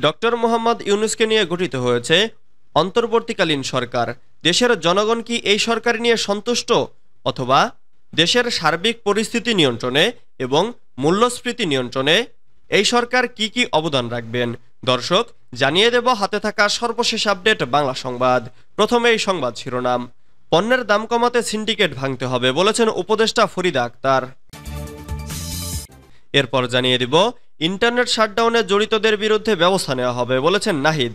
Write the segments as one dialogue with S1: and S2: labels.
S1: Doctor Mohammad ইউনূসকে নিয়ে গঠিত হয়েছে অন্তর্বর্তীকালীন সরকার। দেশের জনগণ কি এই সরকার নিয়ে সন্তুষ্ট, অথবা দেশের সার্বিক পরিস্থিতি নিয়ন্ত্রণে এবং মূল্যস্ফীতি নিয়ন্ত্রণে এই সরকার কি কি অবদান রাখবেন? দর্শক, জানিয়ে দেব হাতে থাকা সর্বশেষ আপডেট বাংলা সংবাদ। প্রথমে এই সংবাদ শিরোনাম। পণ্যের দাম কমাতে সিন্ডিকেট ভাঙতে হবে বলেছেন উপদেষ্টা ফরিদা আক্তার। এরপর জানিয়ে দিব ইন্টারনেট শাটডাউনে জড়িতদের বিরুদ্ধে ব্যবস্থা নেওয়া হবে বলেছেন নাহিদ।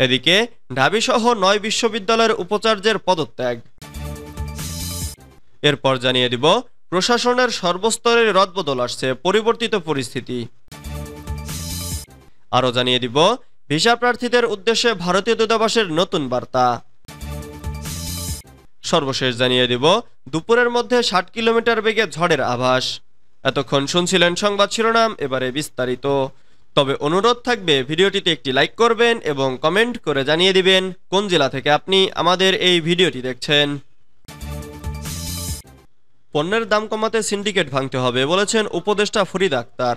S1: এদিকে ঢাবিসহ ৯ বিশ্ববিদ্যালয়ের উপাচার্যের পদত্যাগ। এরপর জানিয়ে দিব প্রশাসনের সর্বস্তরের রদবদল আসছে, পরিবর্তিত পরিস্থিতি। আরও জানিয়ে দিব ভিসা প্রার্থীদের উদ্দেশ্যে ভারতীয় দূতাবাসের নতুন বার্তা। সর্বশেষ জানিয়ে দিব দুপুরের মধ্যে ৬০ কিলোমিটার বেগে ঝড়ের আভাস। এতক্ষণ শুনছিলেন সংবাদ শিরোনাম, এবারে বিস্তারিত। তবে অনুরোধ থাকবে ভিডিওটিতে একটি লাইক করবেন এবং কমেন্ট করে জানিয়ে দিবেন কোন জেলা থেকে আপনি আমাদের এই ভিডিওটি দেখছেন। পণ্যের দাম কমাতে সিন্ডিকেট ভাঙতে হবে বলেছেন উপদেষ্টা ফরিদা আক্তার।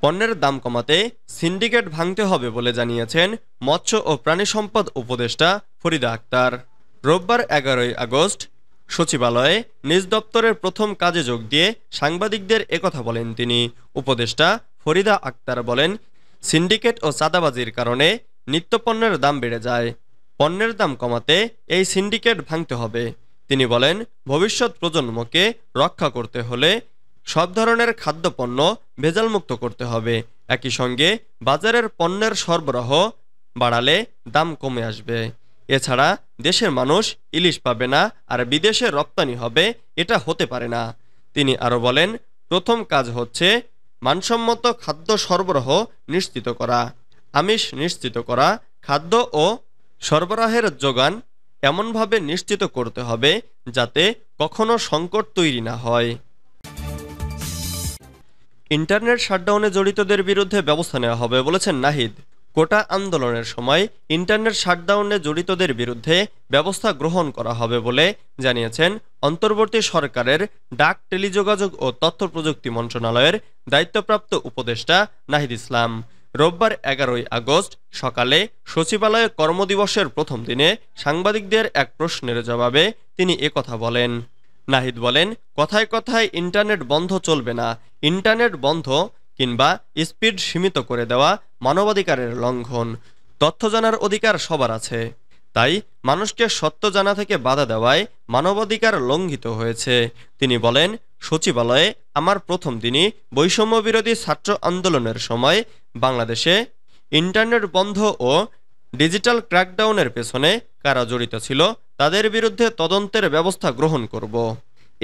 S1: পণ্যের দাম কমাতে সিন্ডিকেট ভাঙতে হবে বলে জানিয়েছেন মৎস্য ও প্রাণী সম্পদ উপদেষ্টা ফরিদা আক্তার। রোববার ১১ আগস্ট সচিবালয়ে নিজ দপ্তরের প্রথম কাজে যোগ দিয়ে সাংবাদিকদের একথা বলেন তিনি। উপদেষ্টা ফরিদা আক্তার বলেন, সিন্ডিকেট ও চাঁদাবাজির কারণে নিত্যপণ্যের দাম বেড়ে যায়। পণ্যের দাম কমাতে এই সিন্ডিকেট ভাঙতে হবে। তিনি বলেন, ভবিষ্যৎ প্রজন্মকে রক্ষা করতে হলে সব ধরনের খাদ্যপণ্য ভেজালমুক্ত করতে হবে। একই সঙ্গে বাজারের পণ্যের সরবরাহ বাড়ালে দাম কমে আসবে। এছাড়া দেশের মানুষ ইলিশ পাবে না আর বিদেশে রপ্তানি হবে, এটা হতে পারে না। তিনি আরও বলেন, প্রথম কাজ হচ্ছে মানসম্মত খাদ্য সরবরাহ নিশ্চিত করা, আমিষ নিশ্চিত করা, খাদ্য ও সরবরাহের যোগান এমনভাবে নিশ্চিত করতে হবে যাতে কখনো সংকট তৈরি না হয়। ইন্টারনেট শাটডাউনে জড়িতদের বিরুদ্ধে ব্যবস্থা নেওয়া হবে বলেছেন নাহিদ। কোটা আন্দোলনের সময় ইন্টারনেট শাটডাউনে জড়িতদের বিরুদ্ধে ব্যবস্থা গ্রহণ করা হবে বলে জানিয়েছেন অন্তর্বর্তী সরকারের ডাক, টেলিযোগাযোগ ও তথ্য প্রযুক্তি মন্ত্রণালয়ের দায়িত্বপ্রাপ্ত উপদেষ্টা নাহিদ ইসলাম। রোববার ১১ আগস্ট সকালে সচিবালয়ে কর্মদিবসের প্রথম দিনে সাংবাদিকদের এক প্রশ্নের জবাবে তিনি একথা বলেন। নাহিদ বলেন, কথায় কথায় ইন্টারনেট বন্ধ চলবে না। ইন্টারনেট বন্ধ কিংবা স্পিড সীমিত করে দেওয়া মানবাধিকারের লঙ্ঘন। তথ্য জানার অধিকার সবার আছে, তাই মানুষকে সত্য জানা থেকে বাধা দেওয়ায় মানবাধিকার লঙ্ঘিত হয়েছে। তিনি বলেন, সচিবালয়ে আমার প্রথম দিনই বৈষম্য বিরোধী ছাত্র আন্দোলনের সময় বাংলাদেশে ইন্টারনেট বন্ধ ও ডিজিটাল ক্র্যাকডাউনের পেছনে কারা জড়িত ছিল তাদের বিরুদ্ধে তদন্তের ব্যবস্থা গ্রহণ করব।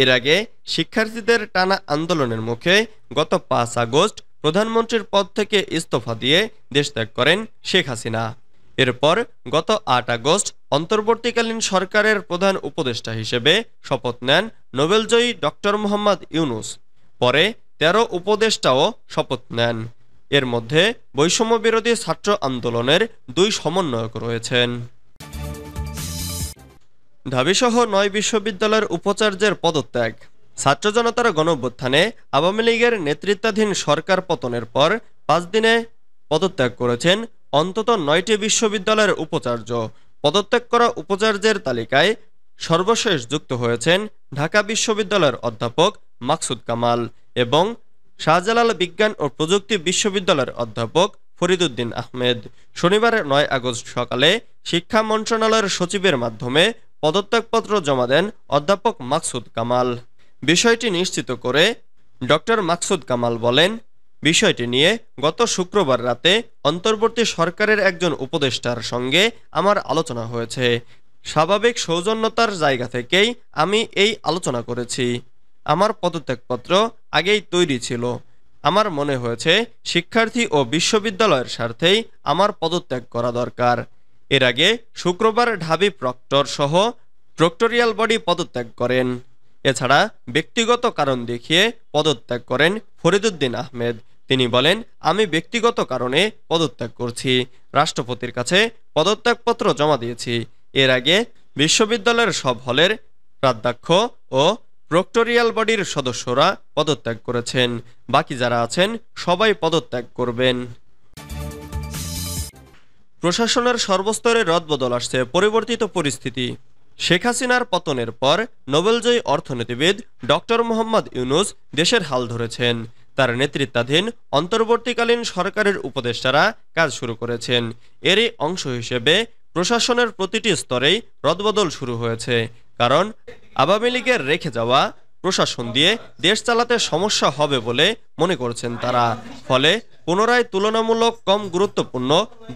S1: এর আগে শিক্ষার্থীদের টানা আন্দোলনের মুখে গত ৫ আগস্ট প্রধানমন্ত্রীর পদ থেকে ইস্তফা দিয়ে দেশ ত্যাগ করেন শেখ হাসিনা। এরপর গত ৮ আগস্ট অন্তর্বর্তীকালীন সরকারের প্রধান উপদেষ্টা হিসেবে শপথ নেন নোবেলজয়ী ডক্টর মোহাম্মদ ইউনূস। পরে ১৩ উপদেষ্টাও শপথ নেন। এর মধ্যে বৈষম্য বিরোধী ছাত্র আন্দোলনের ২ সমন্বয়ক রয়েছেন। ঢাবিসহ ৯ বিশ্ববিদ্যালয়ের উপাচার্যের পদত্যাগ। ছাত্র জনতার গণঅভ্যুত্থানে আওয়ামী লীগের নেতৃত্বাধীন সরকার পতনের পর ৫ দিনে পদত্যাগ করেছেন অন্তত ৯টি বিশ্ববিদ্যালয়ের উপাচার্য। পদত্যাগ করা উপাচার্যের তালিকায় সর্বশেষ যুক্ত হয়েছেন ঢাকা বিশ্ববিদ্যালয়ের অধ্যাপক মাকসুদ কামাল এবং শাহজালাল বিজ্ঞান ও প্রযুক্তি বিশ্ববিদ্যালয়ের অধ্যাপক ফরিদ উদ্দিন আহমেদ। শনিবার ৯ আগস্ট সকালে শিক্ষা মন্ত্রণালয়ের সচিবের মাধ্যমে পদত্যাগপত্র জমা দেন অধ্যাপক মাকসুদ কামাল। বিষয়টি নিশ্চিত করে ডক্টর মাকসুদ কামাল বলেন, বিষয়টি নিয়ে গত শুক্রবার রাতে অন্তর্বর্তী সরকারের একজন উপদেষ্টার সঙ্গে আমার আলোচনা হয়েছে। স্বাভাবিক সৌজন্যতার জায়গা থেকেই আমি এই আলোচনা করেছি। আমার পদত্যাগপত্র আগেই তৈরি ছিল। আমার মনে হয়েছে শিক্ষার্থী ও বিশ্ববিদ্যালয়ের স্বার্থেই আমার পদত্যাগ করা দরকার। এর আগে শুক্রবার ঢাবি প্রক্টর সহ প্রক্টোরিয়াল বডি পদত্যাগ করেন। এছাড়া ব্যক্তিগত কারণ দেখিয়ে পদত্যাগ করেন ফরিদ উদ্দিন আহমেদ। তিনি বলেন, আমি ব্যক্তিগত কারণে পদত্যাগ করছি। রাষ্ট্রপতির কাছে পদত্যাগপত্র জমা দিয়েছি। এর আগে বিশ্ববিদ্যালয়ের সব হলের প্রাধ্যক্ষ ও প্রক্টোরিয়াল বডির সদস্যরা পদত্যাগ করেছেন। বাকি যারা আছেন সবাই পদত্যাগ করবেন। প্রশাসনের সর্বস্তরে রদবদল আসছে, পরিবর্তিত পরিস্থিতি। শেখ হাসিনার পতনের পর নোবেলজয়ী অর্থনীতিবিদ ডক্টর মোহাম্মদ ইউনূস দেশের হাল ধরেছেন। তার নেতৃত্বাধীন অন্তর্বর্তীকালীন সরকারের উপদেষ্টারা কাজ শুরু করেছেন। এরই অংশ হিসেবে প্রশাসনের প্রতিটি স্তরেই রদবদল শুরু হয়েছে। কারণ আওয়ামী লীগের রেখে যাওয়া প্রশাসন দিয়ে দেশ চালাতে সমস্যা হবে বলে মনে করছেন তারা। ফলে পুনরায় তুলনামূলক কম গুরুত্বপূর্ণ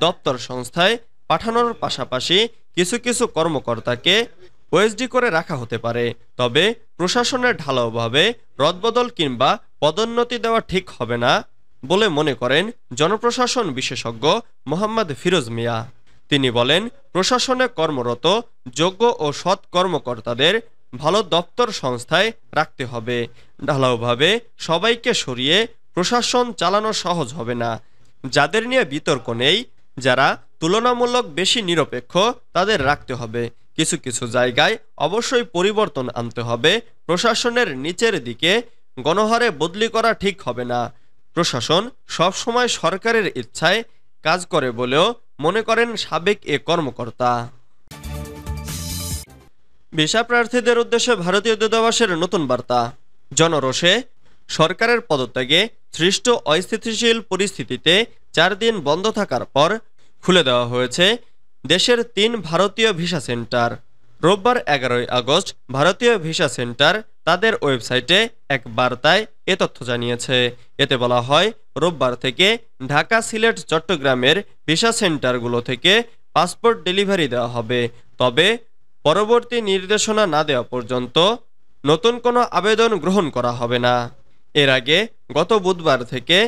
S1: দপ্তর সংস্থায় পাঠানোর পাশাপাশি কিছু কিছু কর্মকর্তাকে ওএসডি করে রাখা হতে পারে। তবে প্রশাসনের ঢালাওভাবে রদবদল কিংবা পদোন্নতি দেওয়া ঠিক হবে না বলে মনে করেন জনপ্রশাসন বিশেষজ্ঞ মোহাম্মদ ফিরোজ মিয়া। তিনি বলেন, প্রশাসনে কর্মরত যোগ্য ও সৎ কর্মকর্তাদের ভালো দপ্তর সংস্থায় রাখতে হবে। ঢালাওভাবে সবাইকে সরিয়ে প্রশাসন চালানো সহজ হবে না। যাদের নিয়ে বিতর্ক নেই, যারা তুলনামূলক বেশি নিরপেক্ষ, তাদের রাখতে হবে। কিছু কিছু জায়গায় অবশ্যই পরিবর্তন আনতে হবে। প্রশাসনের নিচের দিকে গণহারে বদলি করা ঠিক হবে না। প্রশাসন সবসময় সরকারের ইচ্ছায় কাজ করে বলেও মনে করেন সাবেক এ কর্মকর্তা। ভিসা প্রার্থীদের উদ্দেশ্যে ভারতীয় দূতাবাসের নতুন বার্তা। জনরোষে সরকারের পদত্যাগে সৃষ্ট অস্থিতিশীল পরিস্থিতিতে 4 দিন বন্ধ থাকার পর খুলে দেওয়া হয়েছে দেশের 3 ভারতীয় ভিসা সেন্টার। রোববার 11 আগস্ট ভারতীয় ভিসা সেন্টার তাদের ওয়েবসাইটে এক বার্তায় এ তথ্য জানিয়েছে। এতে বলা হয়, রোববার থেকে ঢাকা, সিলেট, চট্টগ্রামের ভিসা সেন্টারগুলো থেকে পাসপোর্ট ডেলিভারি দেওয়া হবে। তবে পরবর্তী নির্দেশনা না দেওয়া পর্যন্ত নতুন কোনো আবেদন গ্রহণ করা হবে না। এর আগে গত বুধবার থেকে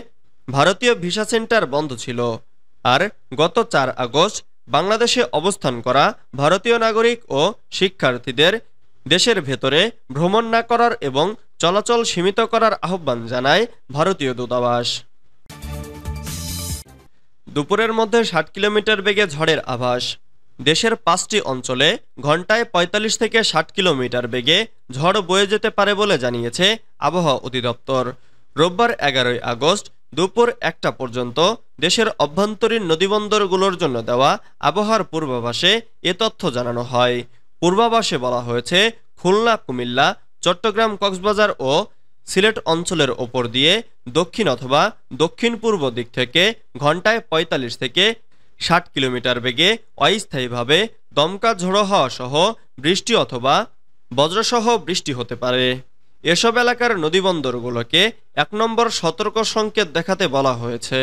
S1: ভারতীয় ভিসা সেন্টার বন্ধ ছিল। আর গত 4 আগস্ট বাংলাদেশে অবস্থান করা ভারতীয় নাগরিক ও শিক্ষার্থীদের দেশের ভেতরে ভ্রমণ না করার এবং চলাচল সীমিত করার আহ্বান জানায় ভারতীয় দূতাবাস। দুপুরের মধ্যে 60 কিলোমিটার বেগে ঝড়ের আভাস। দেশের 5টি অঞ্চলে ঘন্টায় 45 থেকে 60 কিলোমিটার বেগে ঝড় বয়ে যেতে পারে বলে জানিয়েছে আবহাওয়া অধিদপ্তর। রোববার 11 আগস্ট দুপুর 1টা পর্যন্ত দেশের অভ্যন্তরীণ নদীবন্দরগুলোর জন্য দেওয়া আবহাওয়ার পূর্বাভাসে এ তথ্য জানানো হয়। পূর্বাভাসে বলা হয়েছে, খুলনা, কুমিল্লা, চট্টগ্রাম, কক্সবাজার ও সিলেট অঞ্চলের ওপর দিয়ে দক্ষিণ অথবা দক্ষিণ পূর্ব দিক থেকে ঘন্টায় 45 থেকে 60 কিলোমিটার বেগে অস্থায়ীভাবে দমকা ঝোড়ো হাওয়া সহ বৃষ্টি অথবা বজ্রসহ বৃষ্টি হতে পারে। এসব এলাকার নদীবন্দরগুলোকে 1 নম্বর সতর্ক সংকেত দেখাতে বলা হয়েছে।